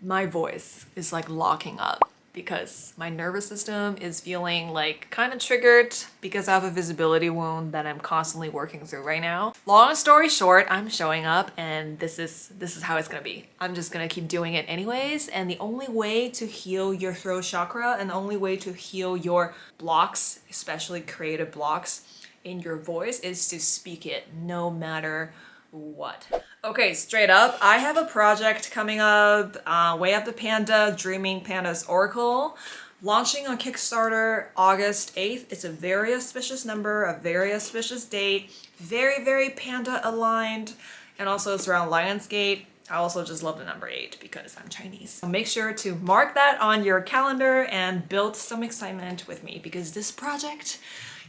my voice is like locking up because my nervous system is feeling like kind of triggered because I have a visibility wound that I'm constantly working through right now. Long story short, I'm showing up and this is how it's gonna be. I'm just gonna keep doing it anyways, and the only way to heal your throat chakra and the only way to heal your blocks, especially creative blocks in your voice, is to speak it no matter what. Okay, straight up, I have a project coming up, Way Up the Panda, Dreaming Panda's Oracle, launching on Kickstarter August 8th. It's a very auspicious number, a very auspicious date, very, very panda aligned, and also it's around Lionsgate. I also just love the number 8 because I'm Chinese. So make sure to mark that on your calendar and build some excitement with me because this project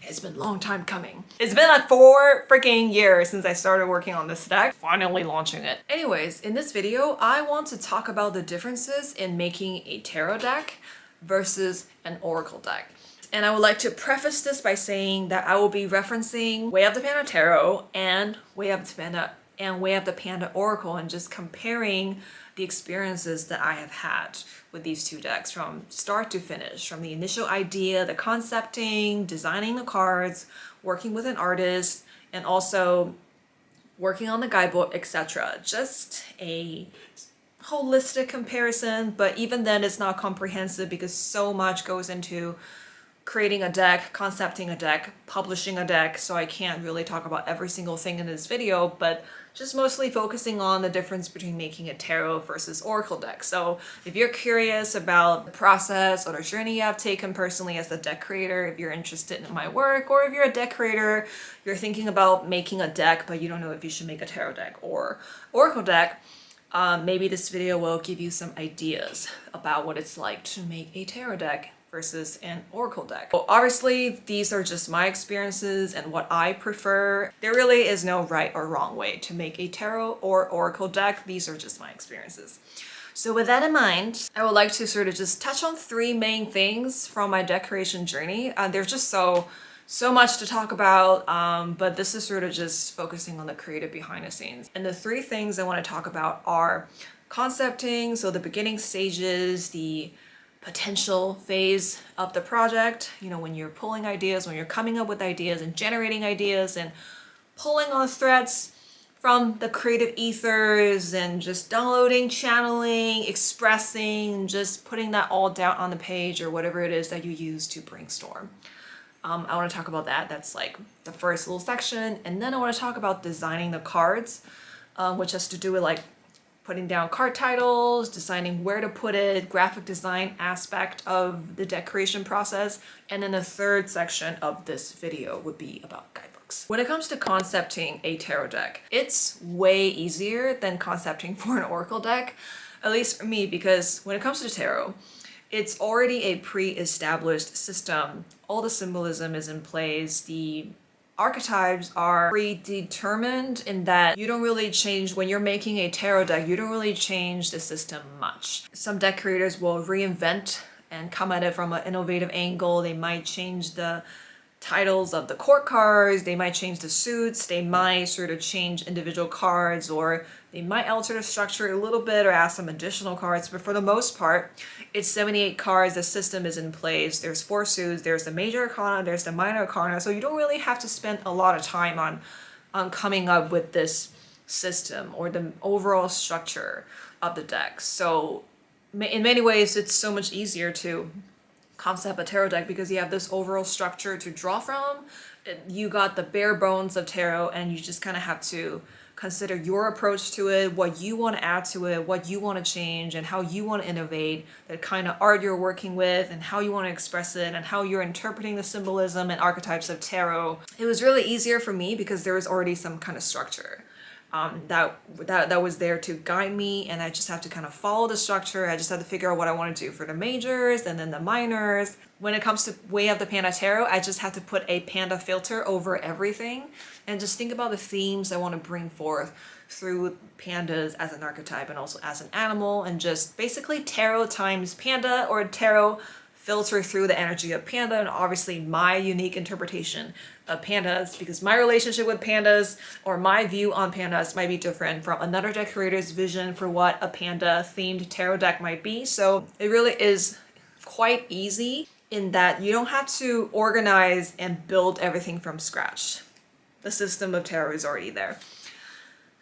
it's been a long time coming. It's been like 4 freaking years since I started working on this deck, finally launching it. Anyways, in this video, I want to talk about the differences in making a tarot deck versus an oracle deck. And I would like to preface this by saying that I will be referencing Way Up the Panda Tarot and Way Up the Panda Oracle and just comparing the experiences that I have had with these two decks from start to finish, from the initial idea, the concepting, designing the cards, working with an artist, and also working on the guidebook, etc. Just a holistic comparison, but even then it's not comprehensive because so much goes into creating a deck, concepting a deck, publishing a deck, so I can't really talk about every single thing in this video, but just mostly focusing on the difference between making a tarot versus oracle deck. So if you're curious about the process or the journey I've taken personally as a deck creator, if you're interested in my work, or if you're a deck creator, you're thinking about making a deck, but you don't know if you should make a tarot deck or oracle deck, maybe this video will give you some ideas about what it's like to make a tarot deck versus an oracle deck. Well, obviously, these are just my experiences and what I prefer. There really is no right or wrong way to make a tarot or oracle deck. These are just my experiences. So with that in mind, I would like to sort of just touch on 3 main things from my deck creation journey. There's just so much to talk about, but this is sort of just focusing on the creative behind the scenes. And the 3 things I want to talk about are concepting, so the beginning stages, the potential phase of the project, you know, when you're pulling ideas, when you're coming up with ideas and generating ideas and pulling on threads from the creative ethers and just downloading, channeling, expressing, just putting that all down on the page or whatever it is that you use to brainstorm. I want to talk about that. That's like the first little section. And then I want to talk about designing the cards, which has to do with like putting down card titles, deciding where to put it, graphic design aspect of the deck creation process. And then the third section of this video would be about guidebooks. When it comes to concepting a tarot deck, it's way easier than concepting for an oracle deck, at least for me, because when it comes to tarot, it's already a pre-established system. All the symbolism is in place. The archetypes are predetermined in that you don't really change when you're making a tarot deck, you don't really change the system much. Some deck creators will reinvent and come at it from an innovative angle. They might change the titles of the court cards, they might change the suits, they might sort of change individual cards, or they might alter the structure a little bit or add some additional cards, but for the most part, it's 78 cards, the system is in place, there's 4 suits, there's the major arcana, there's the minor arcana, so you don't really have to spend a lot of time on coming up with this system or the overall structure of the deck. So in many ways, it's so much easier to concept a tarot deck because you have this overall structure to draw from. You got the bare bones of tarot and you just kind of have to consider your approach to it, what you want to add to it, what you want to change, and how you want to innovate, the kind of art you're working with, and how you want to express it, and how you're interpreting the symbolism and archetypes of tarot. It was really easier for me because there was already some kind of structure that was there to guide me, and I just have to kind of follow the structure. I just have to figure out what I want to do for the majors and then the minors. When it comes to Way of the Panda Tarot, I just have to put a panda filter over everything and just think about the themes I want to bring forth through pandas as an archetype and also as an animal, and just basically tarot times panda or tarot filter through the energy of panda and obviously my unique interpretation of pandas, because my relationship with pandas or my view on pandas might be different from another deck creator's vision for what a panda themed tarot deck might be. So it really is quite easy in that you don't have to organize and build everything from scratch. The system of tarot is already there.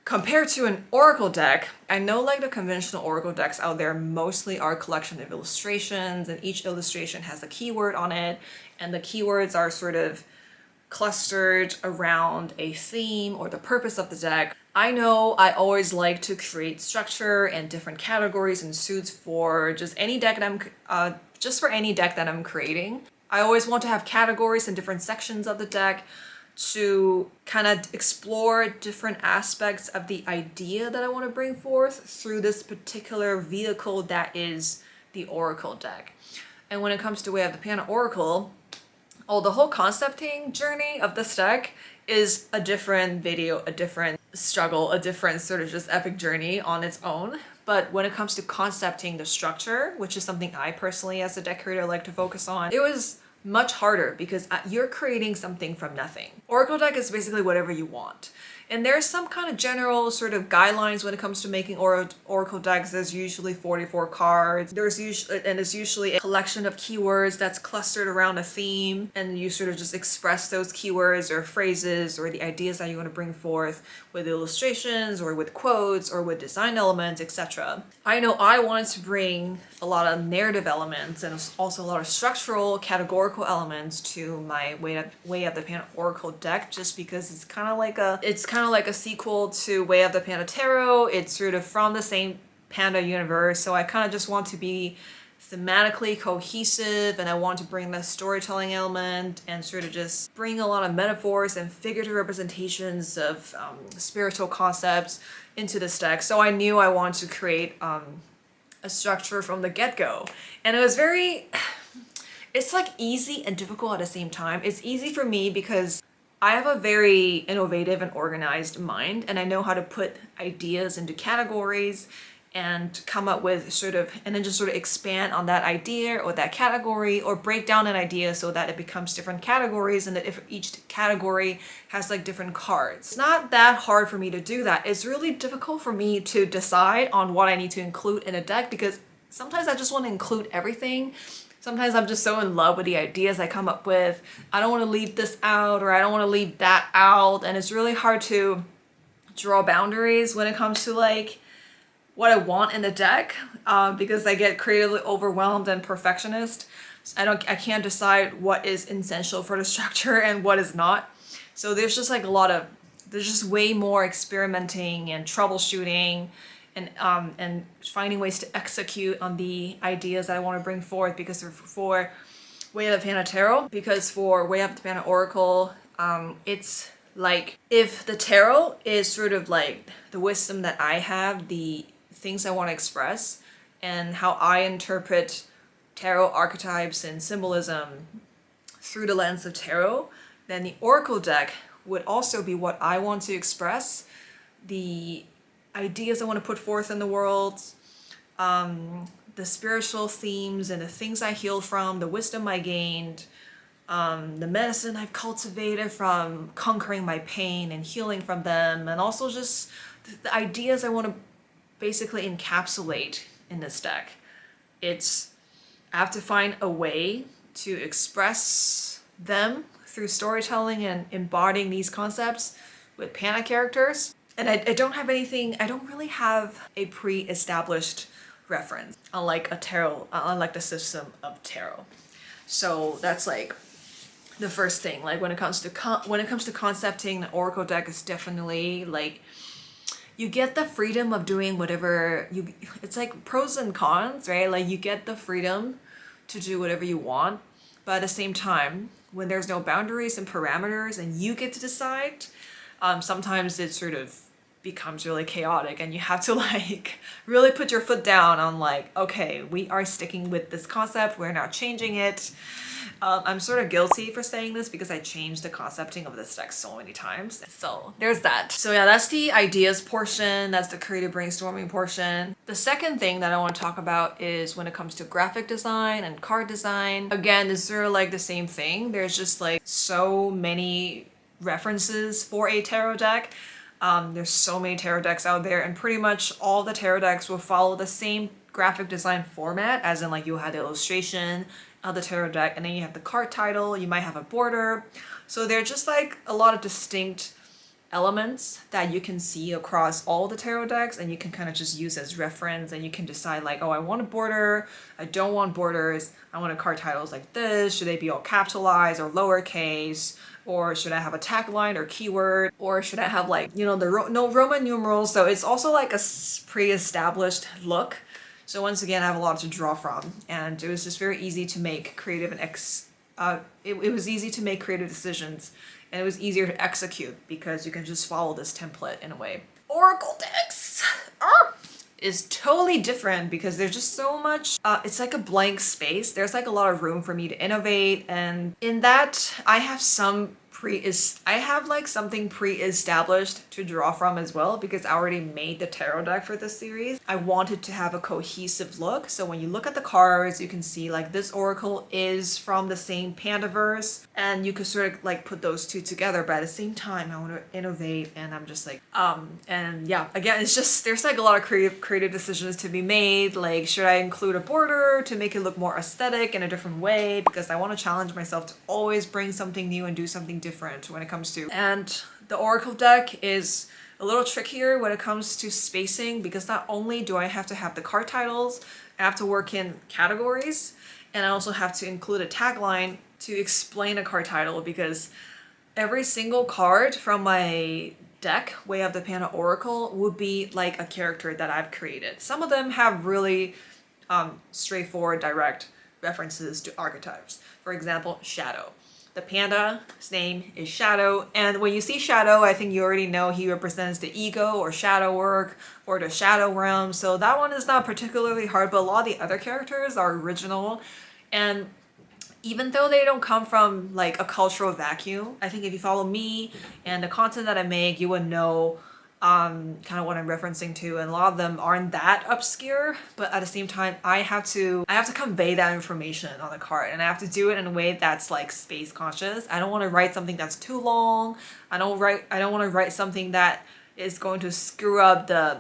Compared to an oracle deck, I know like the conventional oracle decks out there mostly are a collection of illustrations, and each illustration has a keyword on it, and the keywords are sort of clustered around a theme or the purpose of the deck. I know I always like to create structure and different categories and suits for just any deck that I'm creating. I always want to have categories and different sections of the deck to kind of explore different aspects of the idea that I want to bring forth through this particular vehicle that is the Oracle deck. And when it comes to Way of the Panda Oracle, the whole concepting journey of this deck is a different video, a different struggle, a different sort of just epic journey on its own. But when it comes to concepting the structure, which is something I personally as a deck creator like to focus on, it was much harder because you're creating something from nothing. Oracle deck is basically whatever you want. And there's some kind of general sort of guidelines when it comes to making oracle decks. There's usually 44 cards. There's usually a collection of keywords that's clustered around a theme, and you sort of just express those keywords or phrases or the ideas that you want to bring forth with illustrations or with quotes or with design elements, etc. I know I wanted to bring a lot of narrative elements and also a lot of structural categorical elements to my Way of the Panda Oracle deck, just because it's kind of like a sequel to Way of the Panda Tarot. It's sort of from the same Panda universe, so I kind of just want to be thematically cohesive, and I want to bring the storytelling element and sort of just bring a lot of metaphors and figurative representations of spiritual concepts into this deck. So I knew I wanted to create a structure from the get-go, and it was it's like easy and difficult at the same time. It's easy for me because I have a very innovative and organized mind, and I know how to put ideas into categories and come up with and then just sort of expand on that idea or that category, or break down an idea so that it becomes different categories, and that if each category has like different cards. It's not that hard for me to do that. It's really difficult for me to decide on what I need to include in a deck, because sometimes I just want to include everything. Sometimes I'm just so in love with the ideas I come up with. I don't want to leave this out, or I don't want to leave that out. And it's really hard to draw boundaries when it comes to like what I want in the deck, because I get creatively overwhelmed and perfectionist. I can't decide what is essential for the structure and what is not. So there's just like there's just way more experimenting and troubleshooting and finding ways to execute on the ideas that I want to bring forth, because for Way of the Panda Tarot, because for Way of the Panda Oracle, it's like if the tarot is sort of like the wisdom that I have, the things I want to express, and how I interpret tarot archetypes and symbolism through the lens of tarot, then the Oracle deck would also be what I want to express, the ideas I want to put forth in the world, the spiritual themes and the things I healed from, the wisdom I gained, the medicine I've cultivated from conquering my pain and healing from them, and also just the ideas I want to basically encapsulate in this deck. I have to find a way to express them through storytelling and embodying these concepts with Panda characters. And I don't really have a pre-established reference, unlike the system of tarot. So that's like the first thing. Like when it comes to concepting, the Oracle deck is definitely like, you get the freedom of doing whatever it's like pros and cons, right? Like you get the freedom to do whatever you want, but at the same time, when there's no boundaries and parameters and you get to decide, sometimes it sort of becomes really chaotic, and you have to like really put your foot down on like, okay, we are sticking with this concept, we're not changing it. I'm sort of guilty for saying this because I changed the concepting of this deck so many times. So there's that. So yeah, that's the ideas portion. That's the creative brainstorming portion. The second thing that I want to talk about is when it comes to graphic design and card design. Again, it's sort of like the same thing. There's just like so many references for a tarot deck. There's so many tarot decks out there, and pretty much all the tarot decks will follow the same graphic design format, as in like you had the illustration of the tarot deck, and then you have the card title, you might have a border. So they're just like a lot of distinct elements that you can see across all the tarot decks, and you can kind of just use as reference, and you can decide like, oh, I want a border, I don't want borders, I want a card titles like this, should they be all capitalized or lowercase, or should I have a tagline or keyword, or should I have like, you know, the no Roman numerals. So it's also like a pre-established look. So once again, I have a lot to draw from, and it was just very easy to make creative and it was easy to make creative decisions, and it was easier to execute because you can just follow this template in a way. Oracle decks is totally different because there's just so much, it's like a blank space. There's like a lot of room for me to innovate, and in that I have some something pre-established to draw from as well, because I already made the tarot deck for this series. I wanted to have a cohesive look. So when you look at the cards, you can see like this oracle is from the same Pandaverse, and you could sort of like put those two together, but at the same time I want to innovate, and I'm just like, and yeah, again, it's just, there's like a lot of creative decisions to be made. Like, should I include a border to make it look more aesthetic in a different way? Because I want to challenge myself to always bring something new and do something different when it comes to. And the oracle deck is a little trickier when it comes to spacing, because not only do I have to have the card titles, I have to work in categories, and I also have to include a tagline to explain a card title, because every single card from my deck, Way of the Panda Oracle, would be like a character that I've created. Some of them have really straightforward, direct references to archetypes. For example, Shadow. The panda's name is Shadow, and when you see Shadow, I think you already know he represents the ego or shadow work or the shadow realm. So that one is not particularly hard, but a lot of the other characters are original. And even though they don't come from like a cultural vacuum, I think if you follow me and the content that I make, you would know kind of what I'm referencing to, and a lot of them aren't that obscure, but at the same time I have to convey that information on the card, and I have to do it in a way that's like space conscious. I don't want to write something that's too long. I don't want to write something that is going to screw up the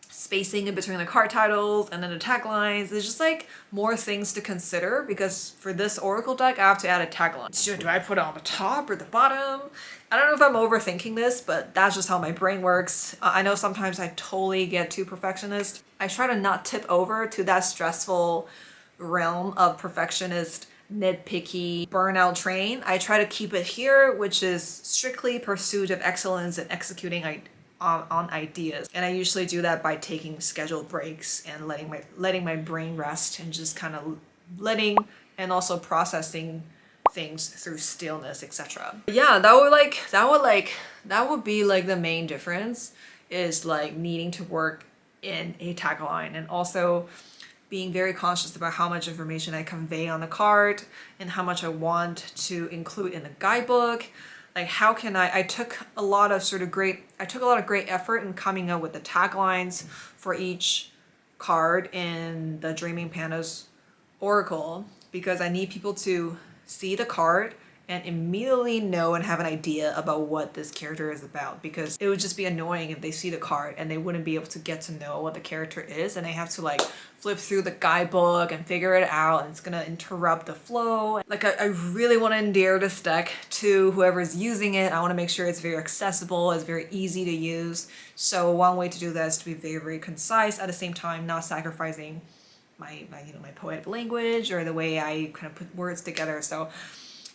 spacing in between the card titles and then the taglines. There's just like more things to consider, because for this oracle deck I have to add a tagline. So do I put it on the top or the bottom? I don't know if I'm overthinking this, but that's just how my brain works. I know sometimes I totally get too perfectionist. I try to not tip over to that stressful realm of perfectionist, nitpicky, burnout train. I try to keep it here, which is strictly pursuit of excellence and executing on ideas. And I usually do that by taking scheduled breaks and letting my brain rest, and just kind of letting and also processing things through stillness, etc. Yeah, that would be like the main difference, is like needing to work in a tagline, and also being very conscious about how much information I convey on the card and how much I want to include in the guidebook. Like, how can I took a lot of great effort in coming up with the taglines for each card in the Dreaming Pandas Oracle, because I need people to see the card and immediately know and have an idea about what this character is about, because it would just be annoying if they see the card and they wouldn't be able to get to know what the character is, and they have to like flip through the guidebook and figure it out, and it's gonna interrupt the flow. Like, I really want to endear this deck to whoever's using it. I want to make sure it's very accessible, it's very easy to use. So one way to do that is to be very, very concise, at the same time not sacrificing my poetic language or the way I kind of put words together. So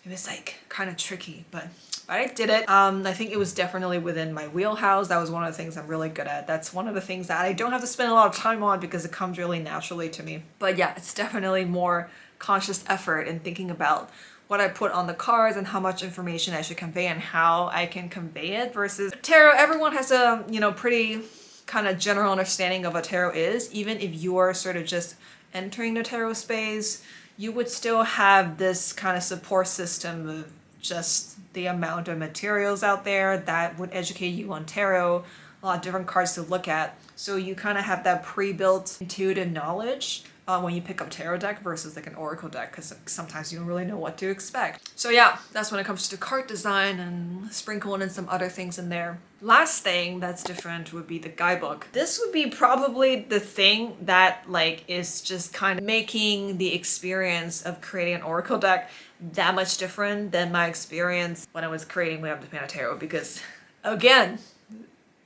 it was like kind of tricky, but I did it. I think it was definitely within my wheelhouse. That was one of the things I'm really good at. That's one of the things that I don't have to spend a lot of time on because it comes really naturally to me. But yeah, it's definitely more conscious effort in thinking about what I put on the cards and how much information I should convey and how I can convey it versus tarot. Everyone has a, you know, pretty kind of general understanding of what tarot is. Even if you're sort of just entering the tarot space, you would still have this kind of support system of just the amount of materials out there that would educate you on tarot, a lot of different cards to look at. So you kind of have that pre-built intuitive knowledge when you pick up tarot deck versus like an oracle deck, because sometimes you don't really know what to expect. So yeah, that's when it comes to card design, and sprinkling in some other things in there. Last thing that's different would be the guidebook. This would be probably the thing that like is just kind of making the experience of creating an oracle deck that much different than my experience when I was creating Way of the Panda Tarot, because again,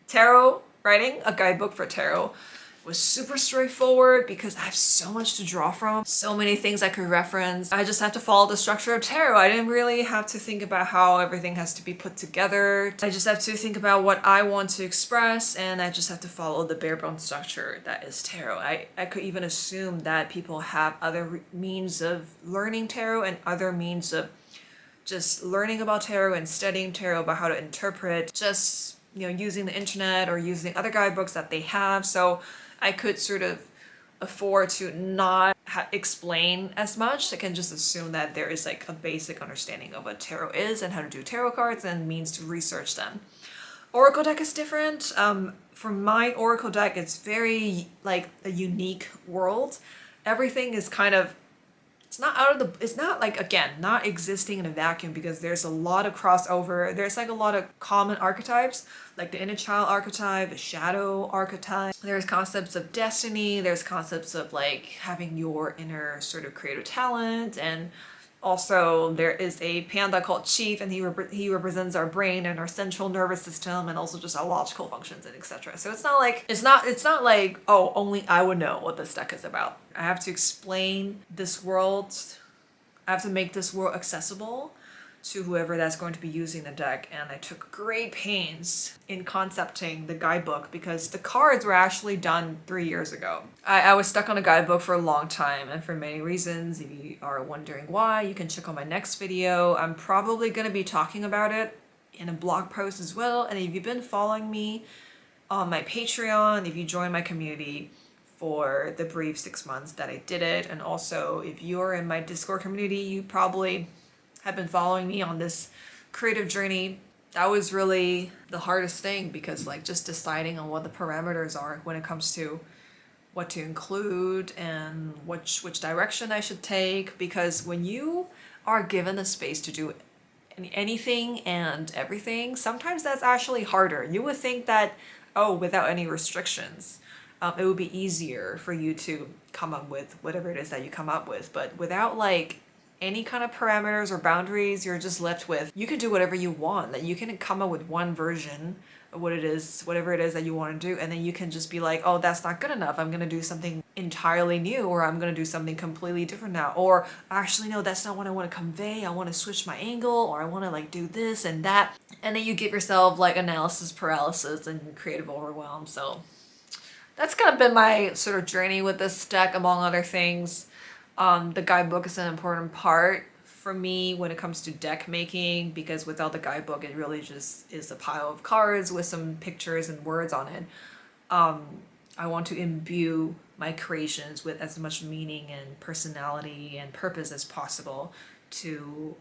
tarot, writing a guidebook for tarot was super straightforward because I have so much to draw from, so many things I could reference. I just had to follow the structure of tarot. I didn't really have to think about how everything has to be put together. I just have to think about what I want to express, and I just have to follow the bare bones structure that is tarot. I could even assume that people have other means of learning tarot and other means of just learning about tarot and studying tarot, about how to interpret, just, you know, using the internet or using other guidebooks that they have. So I could sort of afford to not explain as much. I can just assume that there is like a basic understanding of what tarot is and how to do tarot cards and means to research them. Oracle deck is different. For my oracle deck, it's very like a unique world. Everything is kind of, it's not like, again, not existing in a vacuum, because there's a lot of crossover. There's like a lot of common archetypes, like the inner child archetype, the shadow archetype. There's concepts of destiny. There's concepts of like having your inner sort of creative talent. And also there is a panda called Chief, and he represents our brain and our central nervous system, and also just our logical functions and etc. So it's not like, oh, only I would know what this deck is about. I have to explain this world. I have to make this world accessible to whoever that's going to be using the deck, and I took great pains in concepting the guidebook because the cards were actually done 3 years ago. I was stuck on a guidebook for a long time, and for many reasons. If you are wondering why, you can check out my next video. I'm probably going to be talking about it in a blog post as well, and if you've been following me on my Patreon, if you join my community for the brief 6 months that I did it, and also if you're in my Discord community, you probably have been following me on this creative journey. That was really the hardest thing, because like just deciding on what the parameters are when it comes to what to include and which direction I should take, because when you are given the space to do anything and everything, sometimes that's actually harder. You would think that, oh, without any restrictions, it would be easier for you to come up with whatever it is that you come up with, but without like any kind of parameters or boundaries, you're just left with, you can do whatever you want. That you can come up with one version of what it is, whatever it is that you want to do, and then you can just be like, oh, that's not good enough. I'm gonna do something entirely new, or I'm gonna do something completely different now, or actually no, that's not what I want to convey. I want to switch my angle, or I want to like do this and that, and then you give yourself like analysis paralysis and creative overwhelm. So that's kind of been my sort of journey with this deck, among other things. The guidebook is an important part for me when it comes to deck making, because without the guidebook, it really just is a pile of cards with some pictures and words on it. I want to imbue my creations with as much meaning and personality and purpose as possible to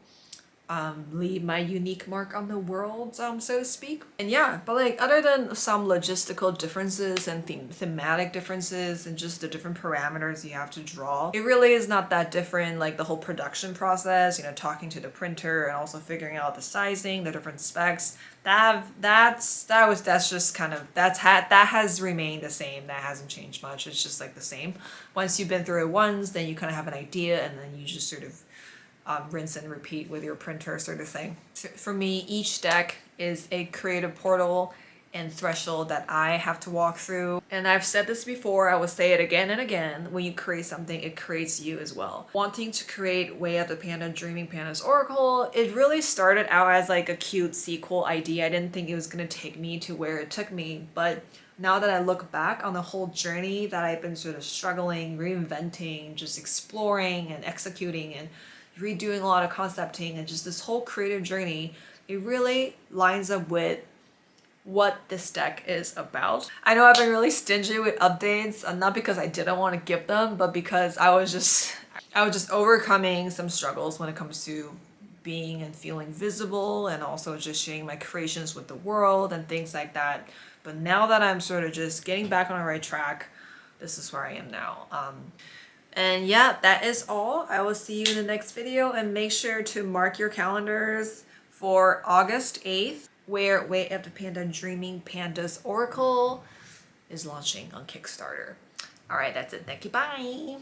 leave my unique mark on the world, so to speak. And yeah, but like other than some logistical differences and thematic differences and just the different parameters you have to draw, it really is not that different. Like the whole production process, you know, talking to the printer and also figuring out the sizing, the different specs, that has remained the same. That hasn't changed much. It's just like the same. Once you've been through it once, then you kind of have an idea, and then you just sort of rinse and repeat with your printer, sort of thing. For me, each deck is a creative portal and threshold that I have to walk through. And I've said this before, I will say it again and again, when you create something, it creates you as well. Wanting to create Way of the Panda, Dreaming Panda's Oracle, it really started out as like a cute sequel idea. I didn't think it was gonna take me to where it took me, but now that I look back on the whole journey that I've been sort of struggling, reinventing, just exploring and executing and redoing a lot of concepting and just this whole creative journey, it really lines up with what this deck is about. I know I've been really stingy with updates, not because I didn't want to give them, but because I was just overcoming some struggles when it comes to being and feeling visible, and also just sharing my creations with the world and things like that. But now that I'm sort of just getting back on the right track, this is where I am now. And yeah, that is all. I will see you in the next video, and make sure to mark your calendars for August 8th, where Way of the Panda Dreaming Pandas Oracle is launching on Kickstarter. All right, that's it. Thank you. Bye.